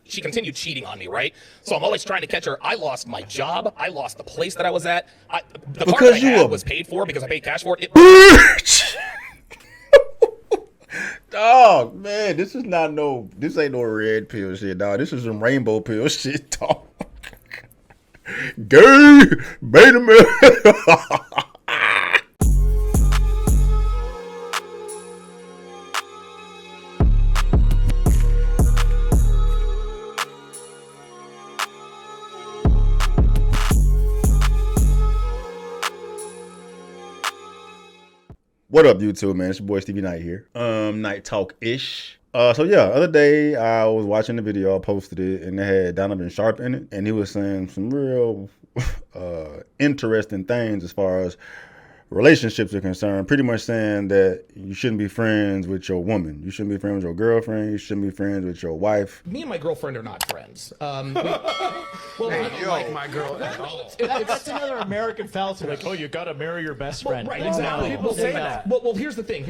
she continued cheating on me, right? So I'm always trying to catch her. I lost my job. I lost the place that I was at. The car that I had was paid for because I paid cash for it. Dog, man, this ain't no red pill shit, dog. This is some rainbow pill shit, dog. Gay, beta male. What up, YouTube, man? It's your boy Stevie Knight here. Night Talk-ish. So yeah, other day I was watching the video, I posted it, and it had Donovan Sharp in it, and he was saying some real interesting things as far as relationships are concerned. Pretty much saying that you shouldn't be friends with your woman. You shouldn't be friends with your girlfriend. You shouldn't be friends with your wife. Me and my girlfriend are not friends. I don't like my girl at all. That's another American fallacy. Like, oh, you gotta marry your best friend. Right, exactly. People say that. Well, here's the thing.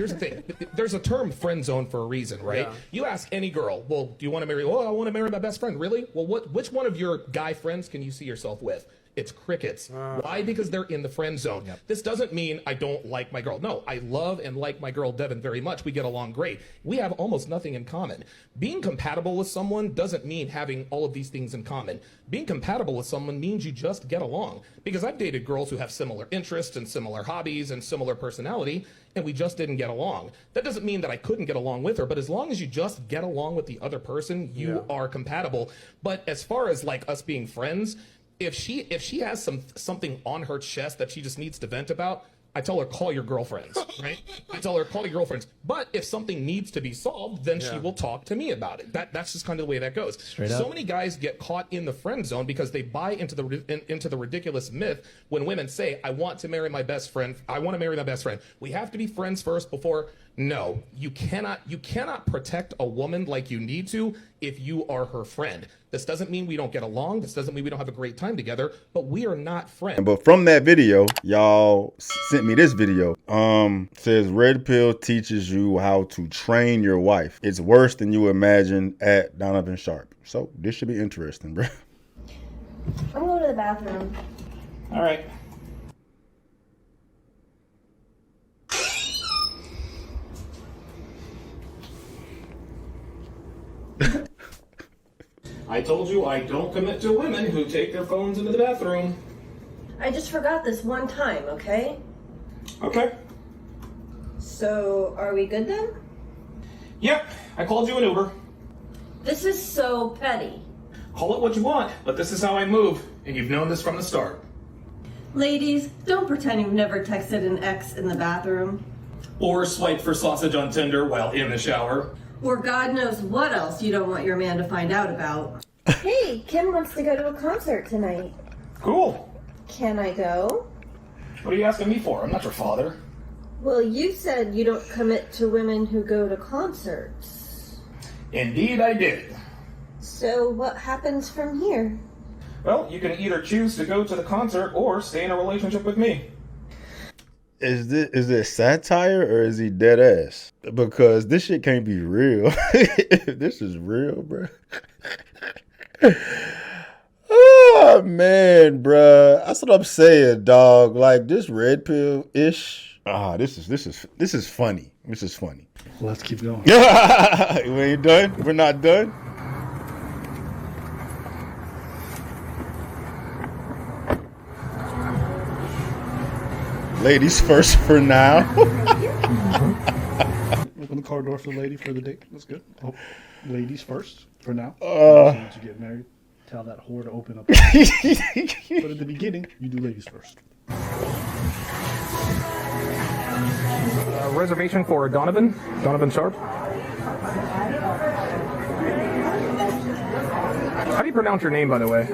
There's a term friend zone for a reason, right? Yeah. You ask any girl, well, do you want to marry? Oh, I want to marry my best friend. Really? Well, which one of your guy friends can you see yourself with? It's crickets. Why? Because they're in the friend zone. Yep. This doesn't mean I don't like my girl. No, I love and like my girl Devin very much. We get along great. We have almost nothing in common. Being compatible with someone doesn't mean having all of these things in common. Being compatible with someone means you just get along. Because I've dated girls who have similar interests and similar hobbies and similar personality, and we just didn't get along. That doesn't mean that I couldn't get along with her, but as long as you just get along with the other person, you are compatible. But as far as like us being friends, if she has something on her chest that she just needs to vent about, I tell her, call your girlfriends, right? I tell her, call your girlfriends. But if something needs to be solved, then she will talk to me about it. That's just kind of the way that goes. So many guys get caught in the friend zone because they buy into the ridiculous myth when women say, I want to marry my best friend. I want to marry my best friend. We have to be friends first before. No, you cannot protect a woman like you need to if you are her friend. This doesn't mean we don't get along. This doesn't mean we don't have a great time together, but we are not friends. But from that video, y'all sent me this video. Says red pill teaches you how to train your wife. It's worse than you imagine at Donovan Sharp. So this should be interesting, bro. I'm going to the bathroom. All right. I told you I don't commit to women who take their phones into the bathroom. I just forgot this one time, okay? Okay. So, are we good then? Yep, I called you an Uber. This is so petty. Call it what you want, but this is how I move, and you've known this from the start. Ladies, don't pretend you've never texted an ex in the bathroom. Or swiped for sausage on Tinder while in the shower. Or God knows what else you don't want your man to find out about. Hey, Kim wants to go to a concert tonight. Cool. Can I go? What are you asking me for? I'm not your father. Well, you said you don't commit to women who go to concerts. Indeed I did. So what happens from here? Well, you can either choose to go to the concert or stay in a relationship with me. Is this satire or is he dead ass? Because this shit can't be real. This is real, bro. Oh man, bro. That's what I'm saying, dog. Like this red pill ish. This is funny. This is funny. Let's keep going. We ain't done. We're not done. Ladies first for now. Open the car door for the lady for the date. That's good. Oh, ladies first for now. Once you get married, tell that whore to open up. But at the beginning, you do ladies first. Reservation for Donovan Sharp. How do you pronounce your name, by the way?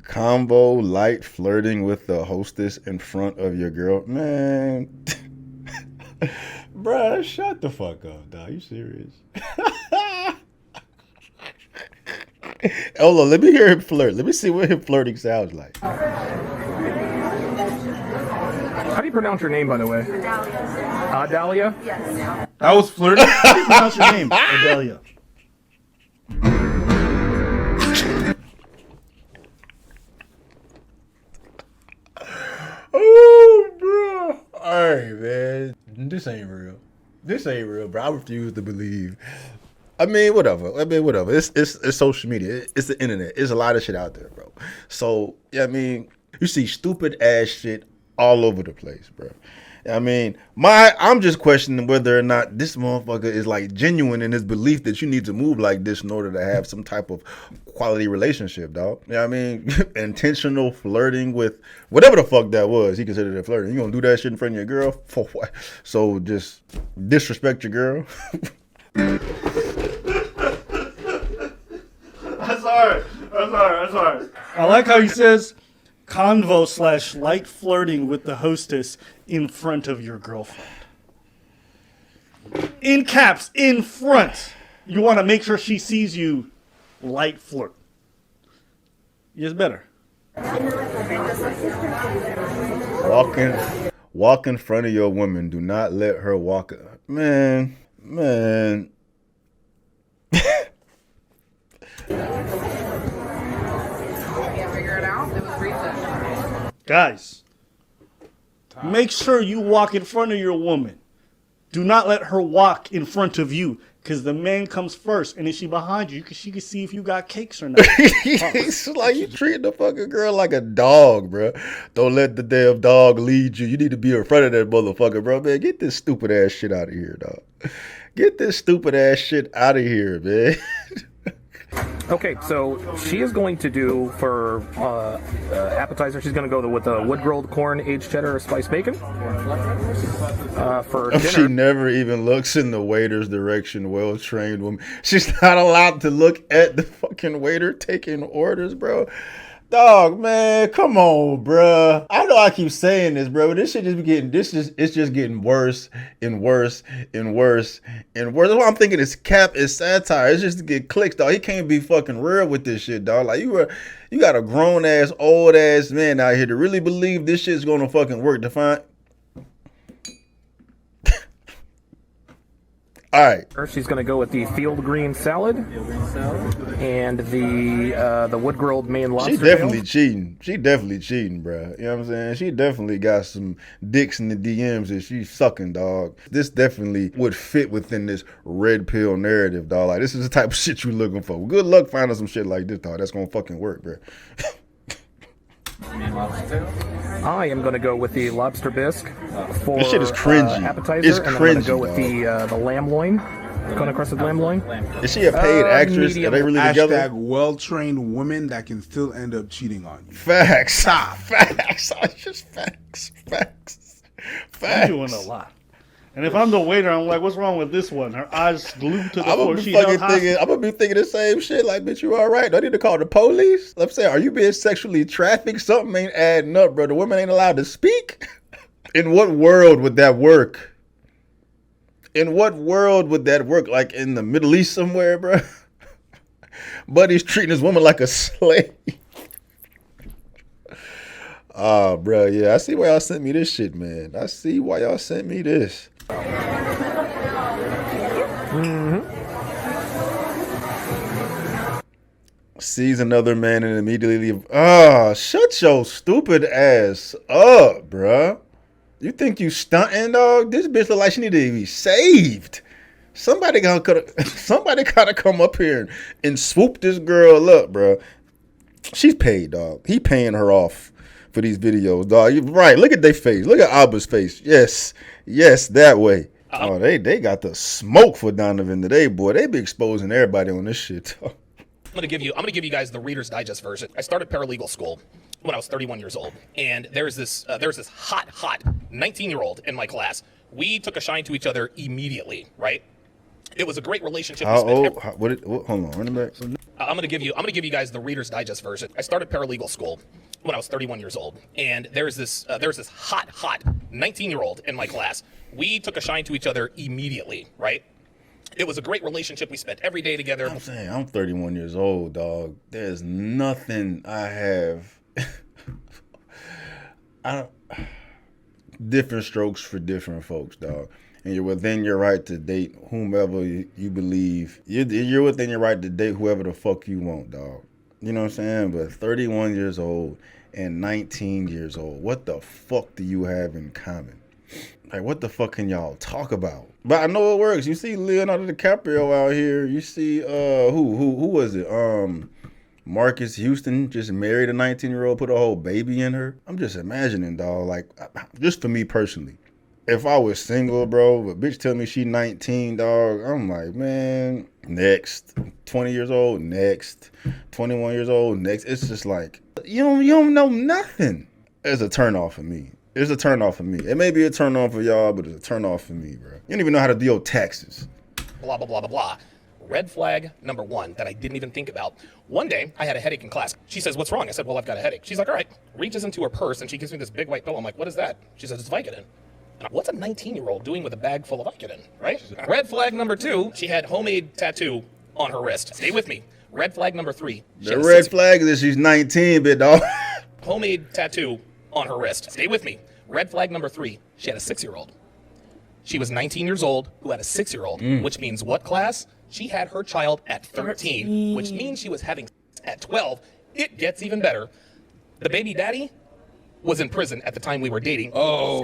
Combo light flirting with the hostess in front of your girl. Man. Bruh, shut the fuck up, dog. You serious? Hold on, let me hear him flirt. Let me see what him flirting sounds like. How do you pronounce your name, by the way? Adalia. Adalia? Yes. I was flirting. How do you pronounce your name? Adalia. This ain't real, bro. I refuse to believe. I mean, whatever. It's social media. It's the internet. It's a lot of shit out there, bro. So, yeah, I mean, you see stupid ass shit all over the place, bro. I mean, I'm just questioning whether or not this motherfucker is like genuine in his belief that you need to move like this in order to have some type of quality relationship, dog. You know what I mean? Intentional flirting with whatever the fuck that was. He considered it flirting. You gonna do that shit in front of your girl? For what? So just disrespect your girl? That's all right. I like how he says convo / light flirting with the hostess in front of your girlfriend. In caps, in front. You want to make sure she sees you light flirt. It's better. Walk in front of your woman. Do not let her walk. Man. Guys, make sure you walk in front of your woman. Do not let her walk in front of you, because the man comes first, and if she behind you, she can see if you got cakes or not. It's like you treating the fucking girl like a dog, bro. Don't let the damn dog lead you. You need to be in front of that motherfucker, bro. Man, get this stupid ass shit out of here, dog. Get this stupid ass shit out of here, man. Okay, so she is going to do for appetizer. She's going to go with the wood grilled corn, aged cheddar, spiced bacon. For dinner, she never even looks in the waiter's direction. Well trained woman. She's not allowed to look at the fucking waiter taking orders, bro. Dog, man, come on, bro. I know I keep saying this, bro, but this shit it's just getting worse and worse and worse and worse. That's why I'm thinking it's cap, it's satire. It's just to get clicks, dog. He can't be fucking real with this shit, dog. Like you got a grown ass, old ass man out here to really believe this shit's gonna fucking work. To find. All right. She's going to go with the field green salad and the wood grilled Maine lobster. She definitely cheating. She definitely cheating, bro. You know what I'm saying? She definitely got some dicks in the DMs that she's sucking, dog. This definitely would fit within this red pill narrative, dog. Like this is the type of shit you're looking for. Good luck finding some shit like this, dog. That's gonna fucking work, bro. I am going to go with the lobster bisque for this shit is cringy. Appetizer. It's and cringy, I'm going to go with the lamb loin. Cone crusted lamb loin. Is she a paid actress? Medium. Are they really together? Hashtag well-trained women that can still end up cheating on you. Facts. Stop. Facts. Just facts. I'm doing a lot. And if I'm the waiter, I'm like, what's wrong with this one? Her eyes glued to the floor. I'm gonna be thinking the same shit. Like, bitch, you all right? Do I need to call the police? I'm saying, are you being sexually trafficked? Something ain't adding up, bro. The women ain't allowed to speak. In what world would that work? In what world would that work? Like in the Middle East somewhere, bro? Buddy's treating his woman like a slave. Oh, bro, yeah. I see why y'all sent me this shit, man. I see why y'all sent me this. Sees another man and immediately leave. Shut your stupid ass up, bruh. You think you stunting, dog? This bitch look like she need to be saved. Somebody gotta come up here and swoop this girl up, bruh. She's paid, dog. He paying her off for these videos, dog. Right, look at their face. Look at Abba's face. Yes, that way. Oh, they got the smoke for Donovan today, boy. They be exposing everybody on this shit, dog. I'm gonna give you guys the Reader's Digest version. I started paralegal school when I was 31 years old, and there's this hot 19-year-old in my class. We took a shine to each other immediately, right? It was a great relationship. How old? Hold on, run it back. I'm gonna give you guys the Reader's Digest version. I started paralegal school when I was 31 years old, and there's this hot 19-year-old in my class. We took a shine to each other immediately, right? It was a great relationship. We spent every day together. I'm saying I'm 31 years old, dog. There's nothing I have. Different strokes for different folks, dog. And you're within your right to date whomever you believe. You're within your right to date whoever the fuck you want, dog. You know what I'm saying? But 31 years old and 19 years old, what the fuck do you have in common? Like, what the fuck can y'all talk about? But I know it works. You see Leonardo DiCaprio out here. You see who was it? Marcus Houston just married a 19-year-old, put a whole baby in her. I'm just imagining, dog. Like, just for me personally, if I was single, bro, but bitch tell me she 19, dog, I'm like, man, next. 20 years old, next. 21 years old, next. It's just like, you don't know nothing. It's a turn off for me. It's a turn off for me. It may be a turn on for y'all, but it's a turn off for me, bro. You don't even know how to deal with taxes. Blah, blah, blah, blah, blah. Red flag number one that I didn't even think about. One day, I had a headache in class. She says, what's wrong? I said, well, I've got a headache. She's like, all right. Reaches into her purse, and she gives me this big white pill. I'm like, what is that? She says, it's Vicodin. What's a 19-year-old doing with a bag full of Vicodin, right? Red flag number two, she had homemade tattoo on her wrist. Stay with me. Red flag number three. The red flag is that she's 19, bit dog. Homemade tattoo on her wrist. Stay with me. Red flag number three, she had a 6-year-old. She was 19 years old who had a 6-year-old, which means what class? She had her child at 13, which means she was having at 12. It gets even better. The baby daddy was in prison at the time we were dating. Oh.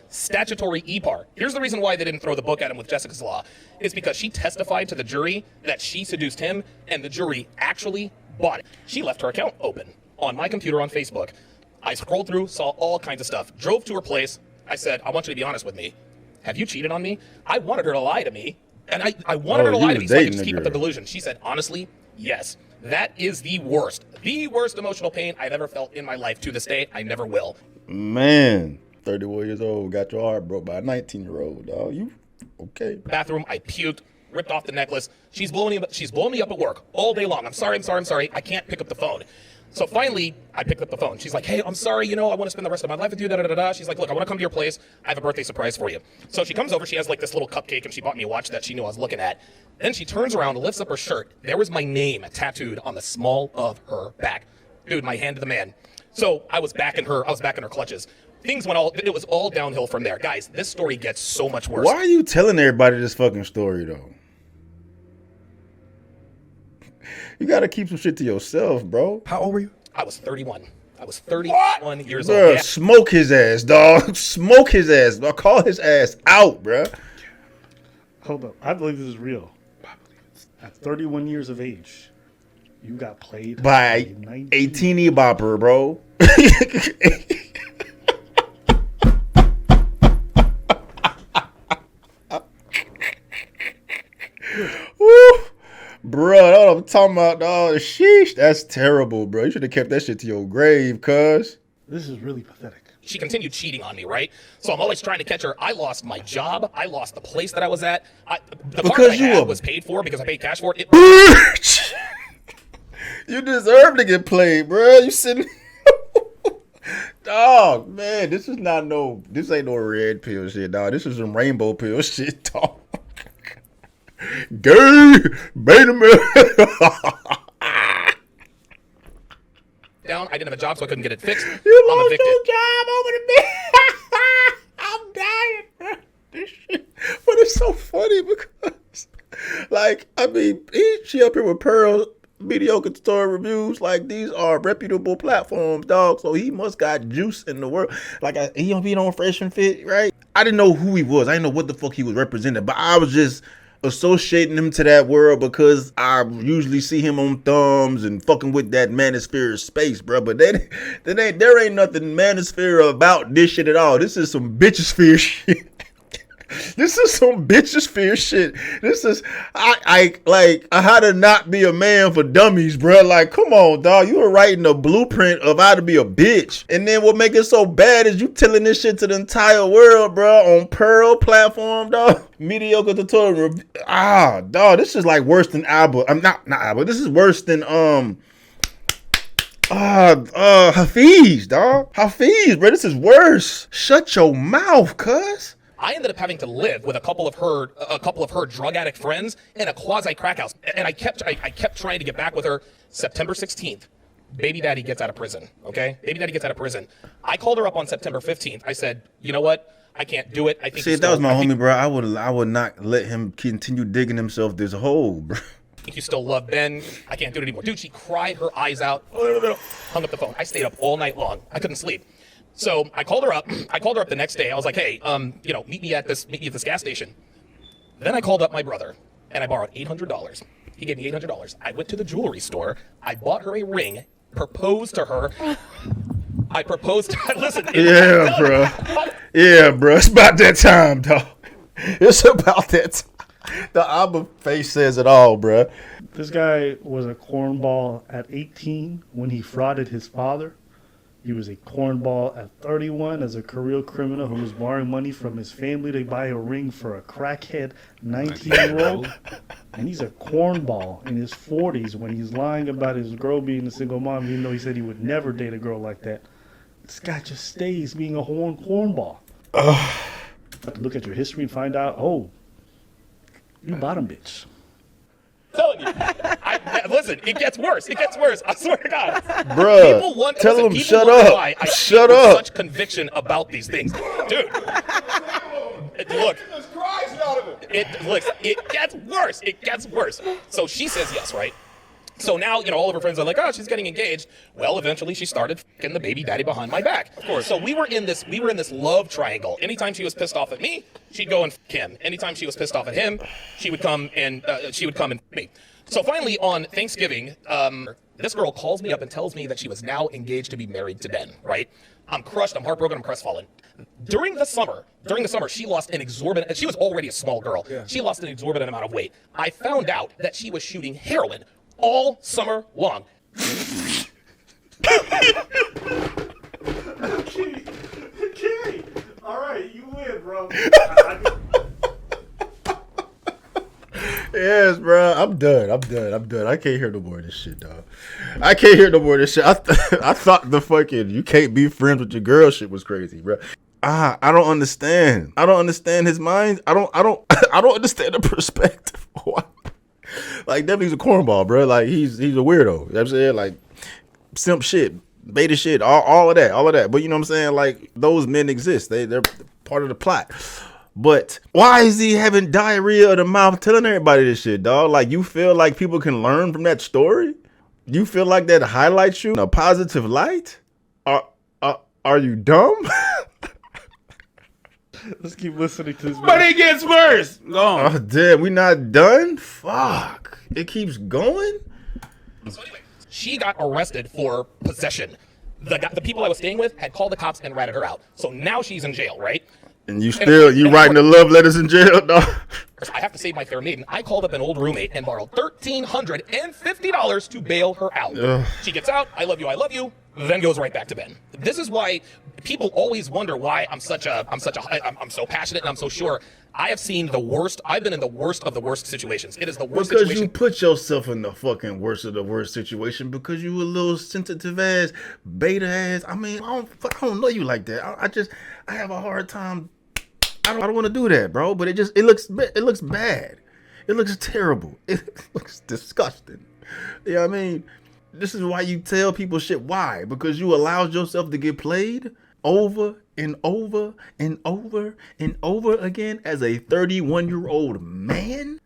Statutory EPAR. Here's the reason why they didn't throw the book at him with Jessica's Law. It's because she testified to the jury that she seduced him, and the jury actually bought it. She left her account open on my computer on Facebook. I scrolled through, saw all kinds of stuff, drove to her place. I said, I want you to be honest with me. Have you cheated on me? I wanted her to lie to me. And I wanted her to lie to me so I could just keep up the delusion. She said, honestly, yes. That is the worst emotional pain I've ever felt in my life. To this day, I never will. Man, 31 years old, got your heart broke by a 19-year-old, dog. You okay? Bathroom, I puked, ripped off the necklace. She's blowing me up at work all day long. I'm sorry. I can't pick up the phone. So finally, I picked up the phone. She's like, hey, I'm sorry, I want to spend the rest of my life with you, da-da-da-da. She's like, look, I want to come to your place. I have a birthday surprise for you. So she comes over, she has like this little cupcake, and she bought me a watch that she knew I was looking at. Then she turns around, lifts up her shirt. There was my name tattooed on the small of her back. Dude, my hand to the man. So I was back in her clutches. It was all downhill from there. Guys, this story gets so much worse. Why are you telling everybody this fucking story, though? You gotta keep some shit to yourself, bro. How old were you? I was 31. I was 31 years old. Bruh, smoke his ass, dog. Smoke his ass. Dog. Call his ass out, bruh. Hold up. I believe this is real. At 31 years of age, you got played by a teeny bopper, bro. Woo. Bro, that's what I'm talking about, dog. Sheesh, that's terrible, bro. You should have kept that shit to your grave, cuz. This is really pathetic. She continued cheating on me, right? So I'm always trying to catch her. I lost my job. I lost the place that I was at. The car that I had was paid for because I paid cash for it. You deserve to get played, bro. You sitting... Dog, man, this ain't no red pill shit, dog. This is some rainbow pill shit, dog. Gay, beta male. Down. I didn't have a job, so I couldn't get it fixed. You I'm lost evicted. your job over the I'm dying. This shit. But it's so funny because, like, I mean, she up here with Pearl mediocre story reviews. Like, these are reputable platforms, dog. So he must got juice in the world. Like, he don't be on Fresh and Fit, right? I didn't know who he was. I didn't know what the fuck he was representing, but I was just associating him to that world because I usually see him on Thumbs and fucking with that manosphere space, bro. But there ain't nothing manosphere about this shit at all. This is some bitchosphere shit. This is some bitchosphere shit. This is I how to not be a man for dummies, bro. Like, come on, dog. You were writing a blueprint of how to be a bitch, and then what make it so bad is you telling this shit to the entire world, bro, on Pearl platform, dog. Mediocre tutorial. Dog. This is like worse than Alba. I'm not Alba. This is worse than Hafiz, dog. Hafiz, bro. This is worse. Shut your mouth, cuz. I ended up having to live with a couple of her drug addict friends in a quasi crack house, and I kept trying to get back with her. September 16th, baby daddy gets out of prison. Okay, baby daddy gets out of prison. I called her up on September 15th. I said, you know what? I can't do it. I think. See, if that was my homie, bro, I would not let him continue digging himself this hole, bro. I think you still love Ben. I can't do it anymore, dude. She cried her eyes out. Hung up the phone. I stayed up all night long. I couldn't sleep. So I called her up. I called her up the next day. I was like, hey, meet me at this gas station. Then I called up my brother and I borrowed $800. He gave me $800. I went to the jewelry store. I bought her a ring, proposed to her. I proposed. Listen. Yeah, bro. Yeah, bro. It's about that time, dog. It's about that time. The Abba face says it all, bro. This guy was a cornball at 18 when he frauded his father. He was a cornball at 31 as a career criminal who was borrowing money from his family to buy a ring for a crackhead 19-year-old. And he's a cornball in his 40s when he's lying about his girl being a single mom, even though he said he would never date a girl like that. This guy just stays being a cornball. Have to look at your history and find out, oh, you bottom bitch. Telling you. Listen, it gets worse. It gets worse. I swear to God. Bruh, tell him shut up. Shut up. Such conviction about these things. Dude. Look. It gets worse. It gets worse. So she says yes, right? So now, all of her friends are like, oh, she's getting engaged. Well, eventually she started f***ing the baby daddy behind my back. Of course. So we were in this love triangle. Anytime she was pissed off at me, she'd go and f*** him. Anytime she was pissed off at him, she would come and f*** me. So finally on Thanksgiving, this girl calls me up and tells me that she was now engaged to be married to Ben, right? I'm crushed, I'm heartbroken, I'm crestfallen. During the summer, she lost an exorbitant, she was already a small girl. Yeah. She lost an exorbitant amount of weight. I found out that she was shooting heroin all summer long. Okay. All right, you win, bro. Yes, bro. I'm done. I can't hear no more of this shit, dog. I can't hear no more of this shit. I thought the fucking you can't be friends with your girl shit was crazy, bro. I don't understand. I don't understand his mind. I don't understand the perspective. Like, definitely he's a cornball, bro. Like, he's a weirdo. You know what I'm saying? Like, simp shit, beta shit, all of that. But you know what I'm saying? Like, those men exist. They're part of the plot. But why is he having diarrhea of the mouth telling everybody this shit, dog? Like, you feel like people can learn from that story? You feel like that highlights you in a positive light? Are you dumb? Let's keep listening to this. But it gets worse. Go on. Oh, damn, we not done? Fuck. It keeps going? So anyway, she got arrested for possession. The people I was staying with had called the cops and ratted her out. So now she's in jail, right? And you writing the love letters in jail, dog? I have to save my fair maiden. I called up an old roommate and borrowed $1,350 to bail her out. Ugh. She gets out. I love you. Then goes right back to Ben. This is why people always wonder why I'm so passionate and I'm so sure. I have seen the worst. I've been in the worst of the worst situations. It is the worst situation. Because you put yourself in the fucking worst of the worst situation because you a little sensitive ass, beta ass. I mean, I don't know you like that. I have a hard time. I don't want to do that, bro. But it looks bad. It looks terrible. It looks disgusting. You know what I mean? This is why you tell people shit. Why? Because you allowed yourself to get played over and over and over and over again as a 31-year-old man?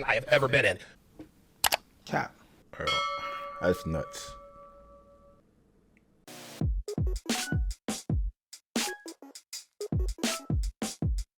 I have ever been in. Cap. That's nuts.